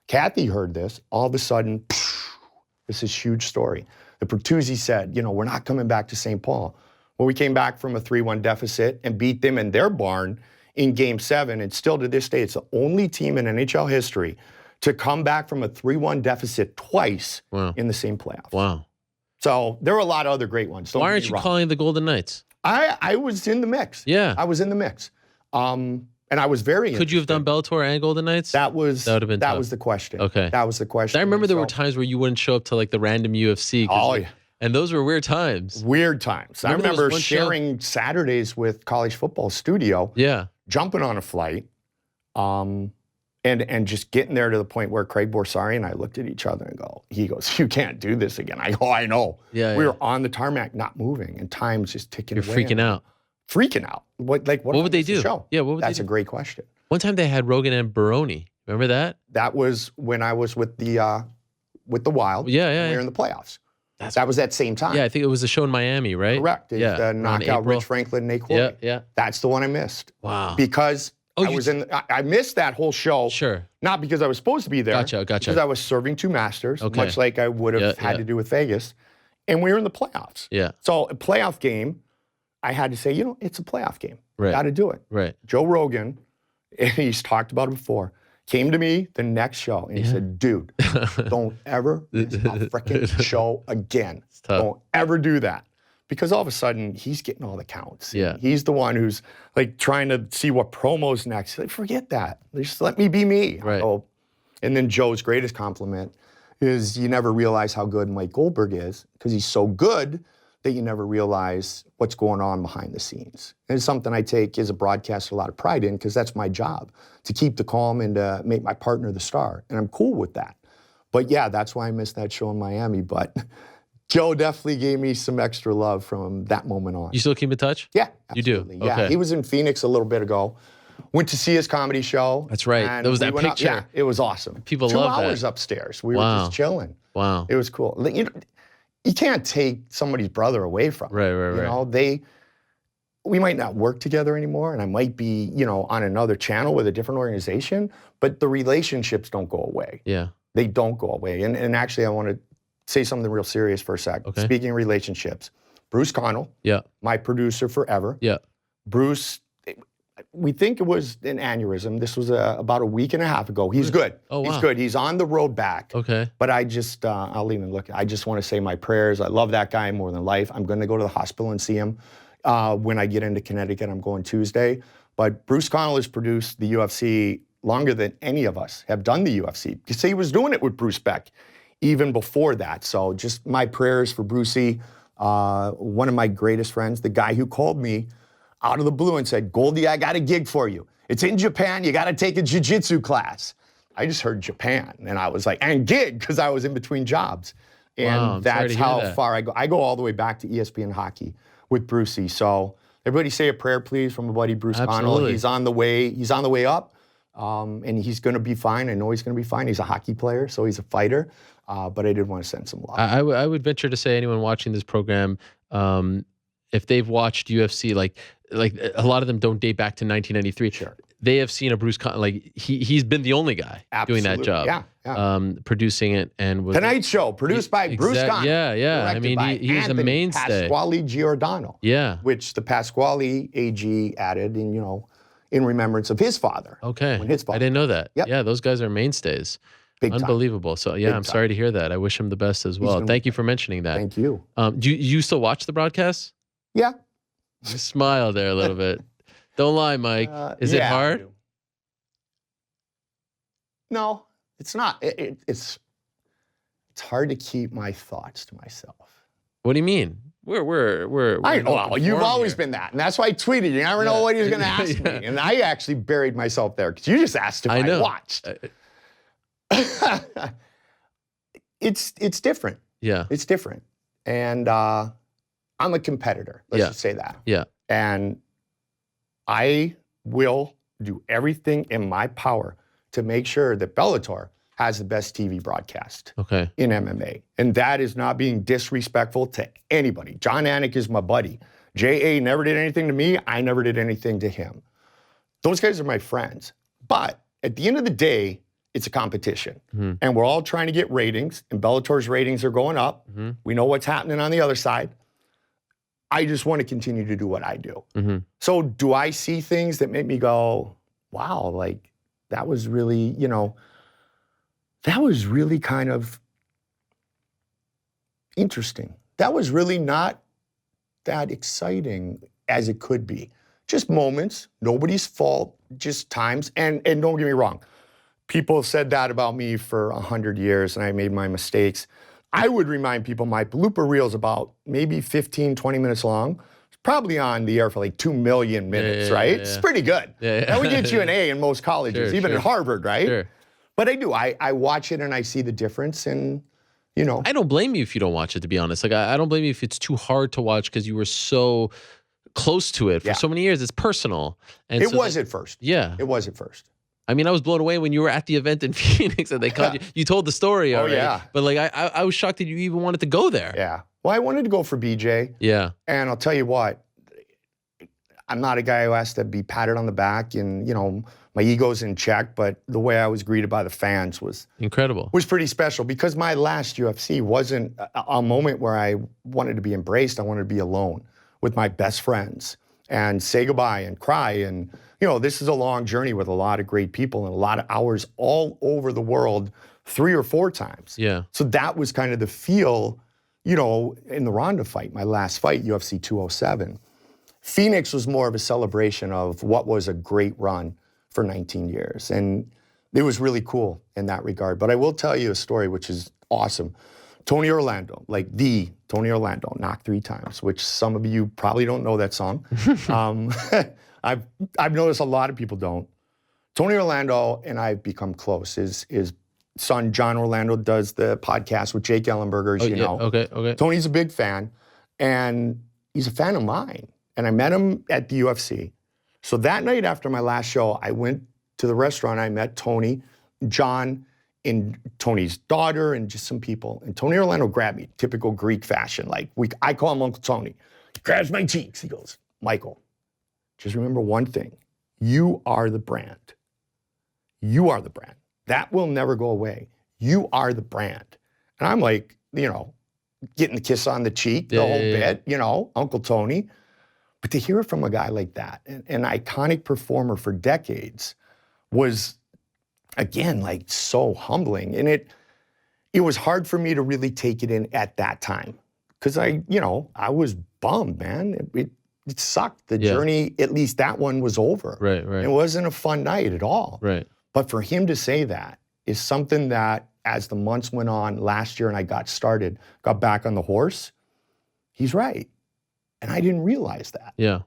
Kathy heard this. All of a sudden, this is a huge story. The Bertuzzi said, we're not coming back to St. Paul. Well, we came back from a 3-1 deficit and beat them in their barn in Game 7. And still to this day, it's the only team in NHL history to come back from a 3-1 deficit twice in the same playoffs. Wow. So there were a lot of other great ones. Why aren't you calling the Golden Knights? I was in the mix. Yeah. I was in the mix. And I was very interested. Could you have done Bellator and Golden Knights? That would have been tough. Was the question. Okay. That was the question. I remember there were times where you wouldn't show up to like the random UFC. Oh, yeah. And those were weird times. Weird times. I remember sharing Saturdays with College Football Studio. Yeah. Jumping on a flight, and just getting there to the point where Craig Borsari and I looked at each other and he goes, you can't do this again. I go, I know. Yeah. We were on the tarmac, not moving, and time's just ticking away. You're freaking out. Freaking out. What would they do? Yeah, what would That's they do? a great question. One time they had Rogan and Baroni. Remember that? That was when I was with the Wild. Yeah. We were in the playoffs. That was that same time. Yeah, I think it was a show in Miami, right? Correct. Yeah. Knockout Rich Franklin and Nate Corey. Yeah. That's the one I missed. Wow. Because I missed that whole show. Sure. Not because I was supposed to be there. Gotcha. Because I was serving 2 masters, Okay. much like I would have had to do with Vegas. And we were in the playoffs. Yeah. So a playoff game, I had to say, it's a playoff game. Right. Got to do it. Right. Joe Rogan, and he's talked about it before, came to me the next show and he said, dude, don't ever miss a freaking show again. Don't ever do that. Because all of a sudden, he's getting all the counts. Yeah. He's the one who's like trying to see what promo's next. He's like, forget that. Just let me be me. Right. And then Joe's greatest compliment is you never realize how good Mike Goldberg is because he's so good that you never realize what's going on behind the scenes. And it's something I take as a broadcaster a lot of pride in because that's my job, to keep the calm and to make my partner the star. And I'm cool with that. But yeah, that's why I missed that show in Miami. But Joe definitely gave me some extra love from that moment on. You still keep in touch? Yeah, absolutely. You do? Yeah, okay. He was in Phoenix a little bit ago. Went to see his comedy show. That's right. There was that picture. Yeah, it was awesome. People love that. 2 hours upstairs. We were just chilling. Wow. It was cool. You can't take somebody's brother away from them. Right. We might not work together anymore, and I might be, on another channel with a different organization, but the relationships don't go away. Yeah. They don't go away. And actually, I want to say something real serious for a sec. Okay. Speaking of relationships, Bruce Connell, Yeah. my producer forever. Yeah. Bruce, we think it was an aneurysm. This was about a week and a half ago. He's good. Oh, wow. He's good. He's on the road back. Okay. But I just, I'll even look. I just want to say my prayers. I love that guy more than life. I'm going to go to the hospital and see him when I get into Connecticut. I'm going Tuesday. But Bruce Connell has produced the UFC longer than any of us have done the UFC. You see, he was doing it with Bruce Beck even before that. So just my prayers for Brucey, one of my greatest friends, the guy who called me out of the blue and said, Goldie, I got a gig for you. It's in Japan. You got to take a jiu-jitsu class. I just heard Japan, and I was like, and gig, because I was in between jobs. And Wow, that's how far I go. I go all the way back to ESPN hockey with Brucey. So everybody say a prayer, please, from my buddy Bruce Connell. He's on the way. He's on the way up, and he's going to be fine. I know he's going to be fine. He's a hockey player, so he's a fighter. But I did want to send some love. I would venture to say anyone watching this program, if they've watched UFC, like a lot of them don't date back to 1993. Sure. They have seen a Bruce Connell, like he's been the only guy doing that job. Yeah. Producing it and was Tonight Show, produced by Bruce Connell. Yeah. I mean, he was a mainstay. Pasquale Giordano. Yeah. Which the Pasquale AG added in remembrance of his father. Okay. When his father I didn't know that. Yep. Yeah, those guys are mainstays. Big time. Unbelievable. So yeah, I'm sorry to hear that. I wish him the best as well. Thank you for mentioning that. Thank you. Do you still watch the broadcast? Yeah. You smile there a little bit. Don't lie, Mike. Is it hard? No, it's not. It's hard to keep my thoughts to myself. What do you mean? Well, you've always been that, and that's why I tweeted. You never know what he was going to ask me, and I actually buried myself there because you just asked if I watched. It's different. Yeah, it's different, and I'm a competitor. Let's just say that. Yeah, and I will do everything in my power to make sure that Bellator has the best TV broadcast in MMA. And that is not being disrespectful to anybody. John Anik is my buddy. J.A. never did anything to me. I never did anything to him. Those guys are my friends. But at the end of the day, it's a competition. Mm-hmm. And we're all trying to get ratings, and Bellator's ratings are going up. Mm-hmm. We know what's happening on the other side. I just want to continue to do what I do. Mm-hmm. So do I see things that make me go, wow, like that was really, that was really kind of interesting. That was really not that exciting as it could be. Just moments, nobody's fault, just times. And don't get me wrong, people have said that about me for 100 years, and I made my mistakes. I would remind people my blooper reel is about maybe 15, 20 minutes long. It's probably on the air for like 2 million minutes, right? It's pretty good. That would get you an A in most colleges, even at Harvard, right? Sure. But I do. I watch it and I see the difference, and I don't blame you if you don't watch it, to be honest. Like I don't blame you if it's too hard to watch because you were so close to it for so many years. It's personal. And it was at first. Yeah. It was at first. I mean, I was blown away when you were at the event in Phoenix and they called you. You told the story already. Oh, yeah. But like, I was shocked that you even wanted to go there. Yeah. Well, I wanted to go for BJ. Yeah. And I'll tell you what, I'm not a guy who has to be patted on the back and, my ego's in check, but the way I was greeted by the fans was incredible. Was pretty special because my last UFC wasn't a moment where I wanted to be embraced. I wanted to be alone with my best friends and say goodbye and cry. And, this is a long journey with a lot of great people and a lot of hours all over the world 3 or 4 times. Yeah. So that was kind of the feel, in the Ronda fight, my last fight, UFC 207. Phoenix was more of a celebration of what was a great run for 19 years. And it was really cool in that regard. But I will tell you a story which is awesome. Tony Orlando, like the Tony Orlando, knocked 3 times, which some of you probably don't know that song. I've noticed a lot of people don't. Tony Orlando and I have become close. His son, John Orlando, does the podcast with Jake Ellenberger, as you know. Okay. Tony's a big fan, and he's a fan of mine. And I met him at the UFC. So that night after my last show, I went to the restaurant. I met Tony, John, and Tony's daughter, and just some people. And Tony Orlando grabbed me, typical Greek fashion. I call him Uncle Tony. He grabs my cheeks. He goes, Michael, just remember one thing. You are the brand. You are the brand. That will never go away. You are the brand. And I'm like, getting the kiss on the cheek, the whole bit, Uncle Tony. But to hear it from a guy like that, an iconic performer for decades, was, again, like so humbling. And it was hard for me to really take it in at that time. Because I was bummed, man. It sucked. The journey, at least that one, was over. Right, right. It wasn't a fun night at all. Right. But for him to say that is something that, as the months went on last year and I got back on the horse, he's right. And I didn't realize that. Yeah.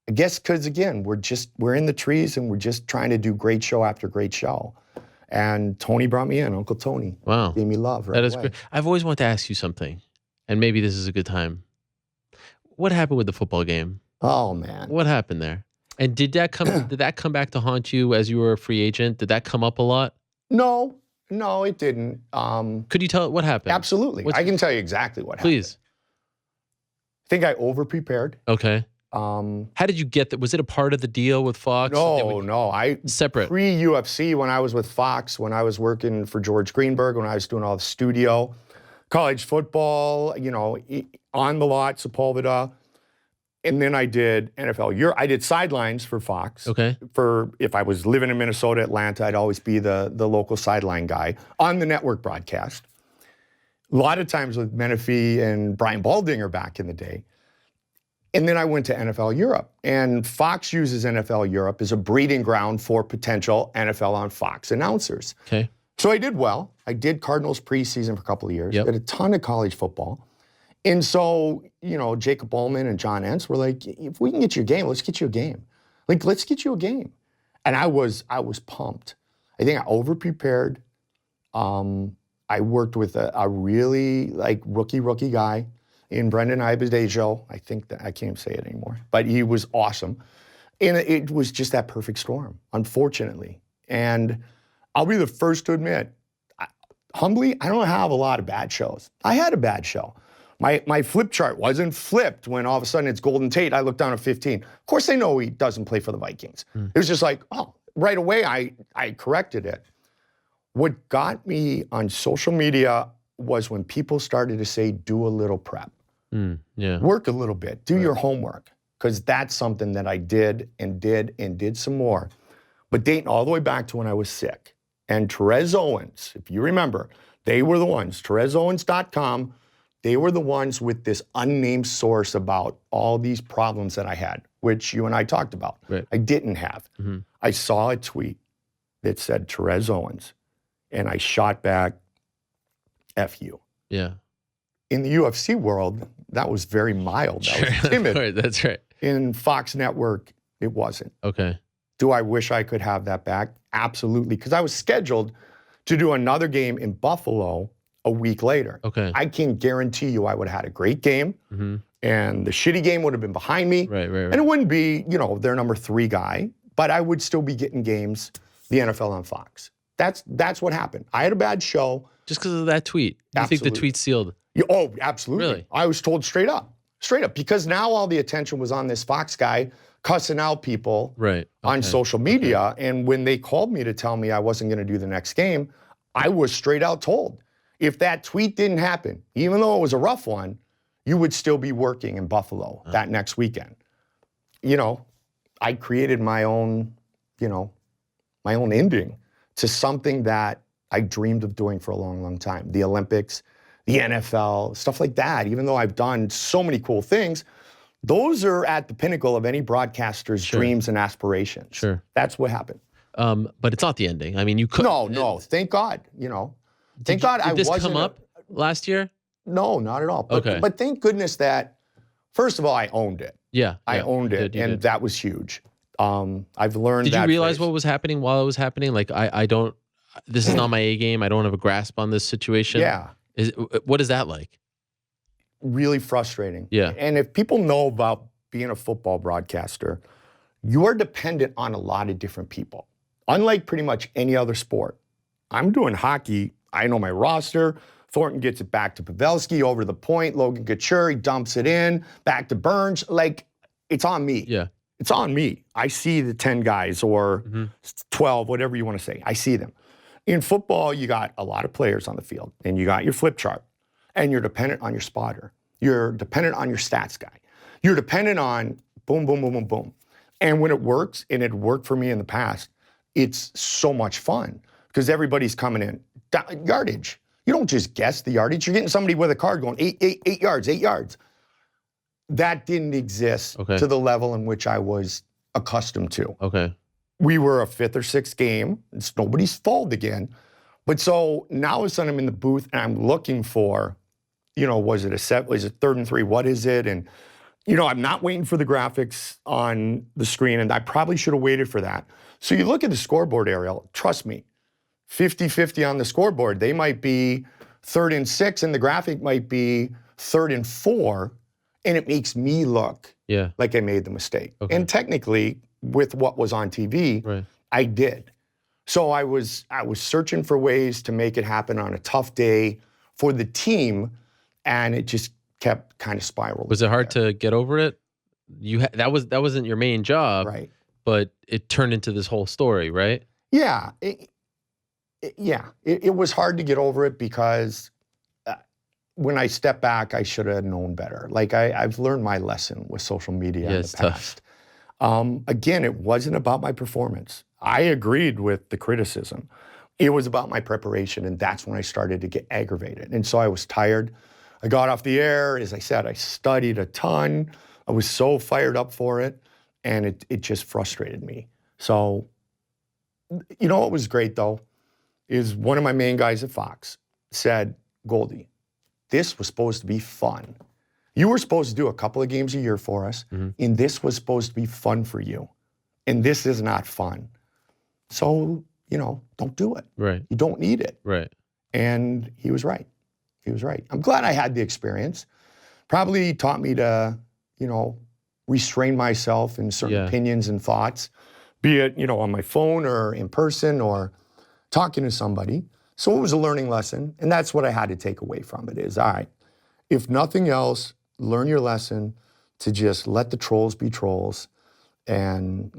I guess because, again, we're in the trees and we're just trying to do great show after great show. And Tony brought me in, Uncle Tony. Wow. Gave me love right That is away. great. I've always wanted to ask you something, and maybe this is a good time. What happened with the football game? Oh, man. What happened there? And did that come back to haunt you as you were a free agent? Did that come up a lot? No, it didn't. Could you tell what happened? Absolutely. I can tell you exactly what happened. Please. I think I over-prepared. Okay. How did you get that? Was it a part of the deal with Fox? No. Separate. Pre-UFC, when I was with Fox, when I was working for George Greenberg, when I was doing all the studio, college football, on the lot, Sepulveda. And then I did NFL Europe. I did sidelines for Fox. Okay. For if I was living in Minnesota, Atlanta, I'd always be the local sideline guy on the network broadcast. A lot of times with Menifee and Brian Baldinger back in the day. And then I went to NFL Europe. And Fox uses NFL Europe as a breeding ground for potential NFL on Fox announcers. Okay. So I did well. I did Cardinals preseason for a couple of years. Yep. Did a ton of college football. And so, Jacob Bowman and John Entz were like, if we can get you a game, let's get you a game. Like, let's get you a game. And I was pumped. I think I over-prepared. I worked with a really, rookie guy in Brendan Ibedejo. I think that I can't even say it anymore. But he was awesome. And it was just that perfect storm, unfortunately. And I'll be the first to admit, humbly, I don't have a lot of bad shows. I had a bad show. My flip chart wasn't flipped when all of a sudden it's Golden Tate. I look down at 15. Of course they know he doesn't play for the Vikings. It was just like, right away I corrected it. What got me on social media was when people started to say, do a little prep. Work a little bit. Do your homework. Because that's something that I did some more. But dating all the way back to when I was sick. And Therese Owens, if you remember, they were the ones, ThereseOwens.com, they were the ones with this unnamed source about all these problems that I had, which you and I talked about. Right. I didn't have. I saw a tweet that said Therese Owens, and I shot back, F you. Yeah. In the UFC world, that was very mild. That was timid. Right, that's right. In Fox Network, it wasn't. Okay. Do I wish I could have that back? Absolutely, because I was scheduled to do another game in Buffalo a week later. Okay. I can guarantee you I would have had a great game, and the shitty game would have been behind me. Right. And it wouldn't be, their number 3 guy, but I would still be getting games, the NFL on Fox. That's what happened. I had a bad show. Just because of that tweet. You think the tweet's sealed? Oh, absolutely. Really? I was told straight up, because now all the attention was on this Fox guy cussing out people on social media. And when they called me to tell me I wasn't going to do the next game, I was straight out told, if that tweet didn't happen, even though it was a rough one, you would still be working in Buffalo that next weekend. I created my own ending to something that I dreamed of doing for a long, long time. The Olympics, the NFL, stuff like that. Even though I've done so many cool things, those are at the pinnacle of any broadcaster's dreams and aspirations. Sure. That's what happened. But it's not the ending. I mean, you could. No. Thank God. Thank God I wasn't. Did this come up last year? No, not at all. Okay. But thank goodness that, first of all, I owned it. Yeah. I owned it, and that was huge. I've learned that. Did you realize what was happening while it was happening? Like, I don't, this is not my A game. I don't have a grasp on this situation. Yeah. What is that like? Really frustrating. Yeah. And if people know about being a football broadcaster, you are dependent on a lot of different people. Unlike pretty much any other sport. I'm doing hockey. I know my roster. Thornton gets it back to Pavelski, over the point. Logan Couture, he dumps it in, back to Burns. Like, it's on me. Yeah. It's on me. I see the 10 guys or 12, whatever you want to say. I see them. In football, you got a lot of players on the field, and you got your flip chart, and you're dependent on your spotter. You're dependent on your stats guy. You're dependent on boom, boom, boom, boom, boom. And when it works, and it worked for me in the past, it's so much fun because everybody's coming in. Yardage. You don't just guess the yardage. You're getting somebody with a card going 8 yards, 8 yards. That didn't exist to the level in which I was accustomed to. Okay. We were a 5th or 6th game. It's nobody's fault again. But so now all of a sudden I'm in the booth and I'm looking for, was it a set? Was it 3rd and 3? What is it? And, I'm not waiting for the graphics on the screen, and I probably should have waited for that. So you look at the scoreboard, Ariel, trust me, 50-50 on the scoreboard. They might be 3rd and 6, and the graphic might be 3rd and 4, and it makes me look like I made the mistake. Okay. And technically, with what was on TV, I did. So I was searching for ways to make it happen on a tough day for the team, and it just kept kind of spiraling. Was it hard to get over it? That wasn't your main job, right? But it turned into this whole story, right? Yeah, it was hard to get over it because when I step back, I should have known better. Like I've learned my lesson with social media in the past. Again, it wasn't about my performance. I agreed with the criticism. It was about my preparation, and that's when I started to get aggravated. And so I was tired. I got off the air. As I said, I studied a ton. I was so fired up for it, and it just frustrated me. So, what was great, though, is one of my main guys at Fox said, Goldie, this was supposed to be fun. You were supposed to do a couple of games a year for us, and this was supposed to be fun for you. And this is not fun. So, don't do it. Right. You don't need it. Right. And he was right. He was right. I'm glad I had the experience. Probably taught me to, restrain myself in certain opinions and thoughts, be it, on my phone or in person or talking to somebody. So it was a learning lesson. And that's what I had to take away from it is, all right, if nothing else, learn your lesson to just let the trolls be trolls and,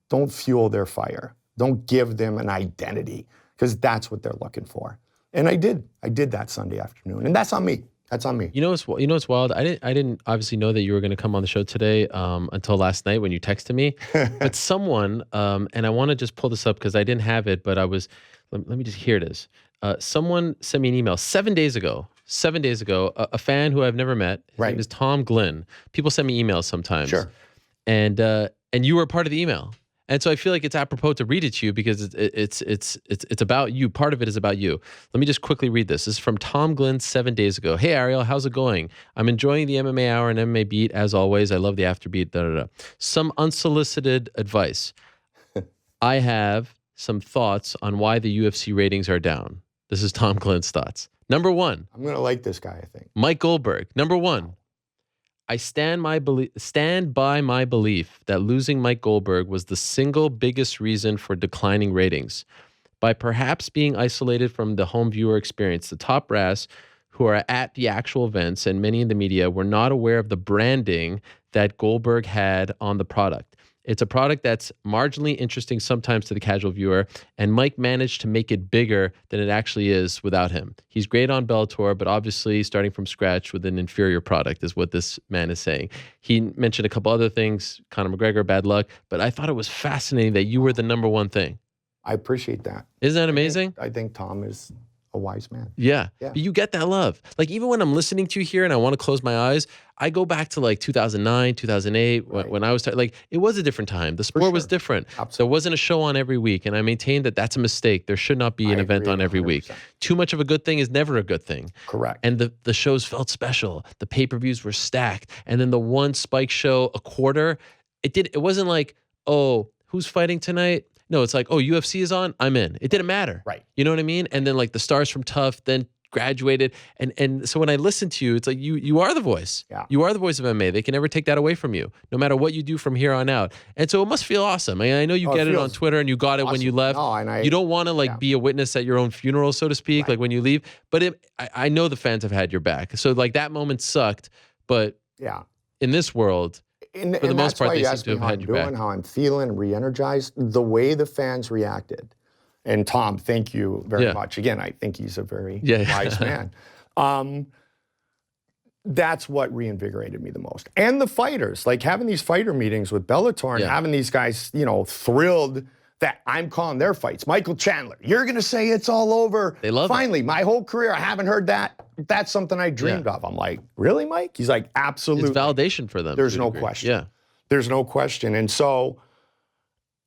don't fuel their fire. Don't give them an identity because that's what they're looking for. And I did that Sunday afternoon, and that's on me. That's on me. What's wild? I didn't obviously know that you were going to come on the show today until last night when you texted me. But someone, and I want to just pull this up because I didn't have it, but let me just hear this. Someone sent me an email 7 days ago. 7 days ago, a fan who I've never met. His name is Tom Glynn. People send me emails sometimes. Sure. And you were a part of the email. And so I feel like it's apropos to read it to you because it's about you. Part of it is about you. Let me just quickly read this. This is from Tom Glynn 7 days ago. Hey, Ariel, how's it going? I'm enjoying the MMA Hour and MMA Beat as always. I love the Afterbeat. Some unsolicited advice. I have some thoughts on why the UFC ratings are down. This is Tom Glynn's thoughts. Number one. I'm going to like this guy, I think. Mike Goldberg. Number one. I stand by my belief that losing Mike Goldberg was the single biggest reason for declining ratings. By perhaps being isolated from the home viewer experience, the top brass who are at the actual events and many in the media were not aware of the branding that Goldberg had on the product. It's a product that's marginally interesting sometimes to the casual viewer, and Mike managed to make it bigger than it actually is without him. He's great on Bellator, but obviously starting from scratch with an inferior product is what this man is saying. He mentioned a couple other things, Conor McGregor, bad luck, but I thought it was fascinating that you were the number one thing. I appreciate that. Isn't that amazing? I think Tom is a wise man. Yeah. But you get that love. Like even when I'm listening to you here and I want to close my eyes, I go back to like 2009, 2008, when I was like, it was a different time. The sport was different. Absolutely. There wasn't a show on every week. And I maintain that that's a mistake. There should not be an event on every 100%. Week. Too much of a good thing is never a good thing. Correct. And the shows felt special. The pay-per-views were stacked. And then the one Spike show a quarter, it wasn't like, oh, who's fighting tonight? No, it's like, oh, UFC is on, I'm in. It didn't matter. Right. You know what I mean? And then like the stars from Tough then graduated. And so when I listen to you, it's like you are the voice. Yeah. You are the voice of MMA. They can never take that away from you, no matter what you do from here on out. And so it must feel awesome. I know you get it on Twitter and you got it when you left. No, and you don't want to be a witness at your own funeral, so to speak, like when you leave. But I know the fans have had your back. So like that moment sucked, but in this world, for the most part, they seem to have had your back. How I'm feeling, re-energized, the way the fans reacted. And Tom, thank you very much. Again, I think he's a very wise man. that's what reinvigorated me the most. And the fighters, like having these fighter meetings with Bellator and having these guys, you know, thrilled that I'm calling their fights. Michael Chandler, you're going to say it's all over. They love Finally, my whole career, I haven't heard that. That's something I dreamed of. I'm like, really, Mike? He's like, absolutely. It's validation for them. There's no question. Yeah. There's no question. And so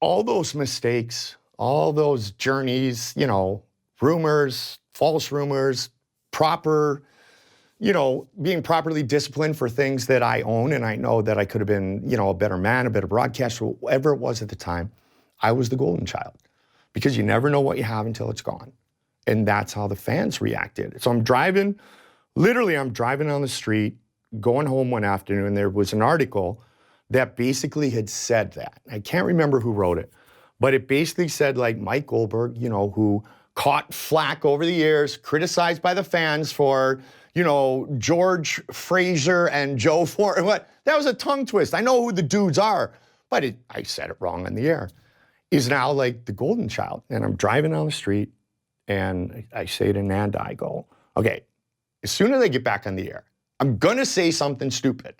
all those mistakes, all those journeys, you know, rumors, false rumors, proper, you know, being properly disciplined for things that I own, and I know that I could have been, you know, a better man, a better broadcaster, whatever it was at the time, I was the golden child. Because you never know what you have until it's gone. And that's how the fans reacted. So I'm driving on the street, going home one afternoon, and there was an article that basically had said that. I can't remember who wrote it, but it basically said like Mike Goldberg, you know, who caught flack over the years, criticized by the fans for, you know, George Fraser and Joe Ford. What? That was a tongue twist. I know who the dudes are, but I said it wrong on the air. Is now like the golden child. And I'm driving down the street and I say to Nanda, I go, okay, as soon as I get back on the air, I'm gonna say something stupid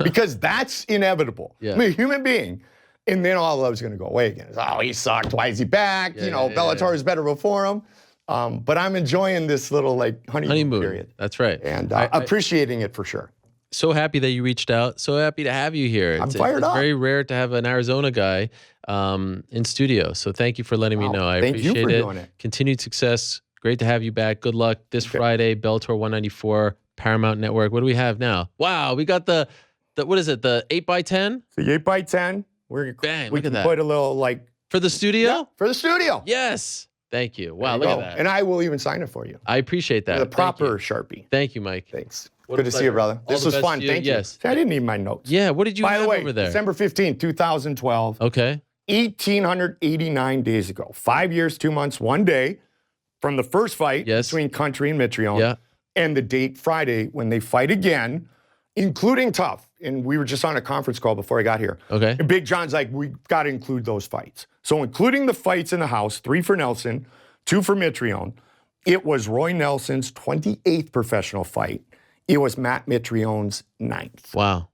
because that's inevitable. Yeah. I'm a human being. And then all of it's gonna go away again. It's, oh, he sucked, why is he back? You know, Bellator is better before him. But I'm enjoying this little like honeymoon period. That's right. And appreciating it for sure. So happy that you reached out. So happy to have you here. I'm fired up. It's very rare to have an Arizona guy in studio. So thank you for letting me know. I appreciate you for doing it. Continued success. Great to have you back. Good luck this Friday, Bellator 194, Paramount Network. What do we have now? Wow, we got the what is it? The 8x10? The 8x10. We can put a little like for the studio? Yeah, for the studio. Yes. Thank you. Wow, look at that. And I will even sign it for you. I appreciate that. With a proper Sharpie. Thank you, Mike. Thanks. Good to see you, brother. This was fun. Thank you. Yes. I didn't need my notes. Yeah, what did you have over there? December 15th, 2012. Okay. 1,889 days ago. 5 years, 2 months, 1 day from the first fight between Country and Mitrione and the date Friday when they fight again, including Tough. And we were just on a conference call before I got here. Okay. And Big John's like, we got to include those fights. So including the fights in the house, 3 for Nelson, 2 for Mitrione, it was Roy Nelson's 28th professional fight. It was Matt Mitrione's 9th. Wow.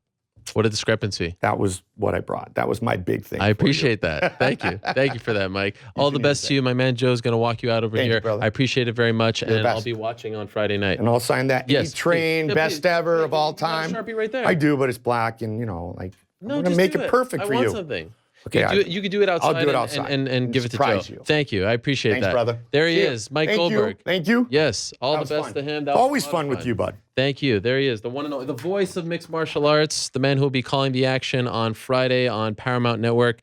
What a discrepancy. That was what I brought. That was my big thing. I appreciate that. Thank you. Thank you for that, Mike. All the best to you. My man Joe's going to walk you out over here. Brother. I appreciate it very much. And I'll be watching on Friday night. And I'll sign that E-Train, best ever of all time. Sharpie right there. I do, but it's black and, you know, like, no, I'm going to make it perfect for you. I want something. Okay, you could do it outside. I'll do it outside and give it to Joe. Thank you. I appreciate that. Thanks, brother. There he is, Mike Goldberg. Thank you. Yes, all the best to him. That always fun with you, bud. Thank you. There he is, the one and only, the voice of mixed martial arts, the man who will be calling the action on Friday on Paramount Network.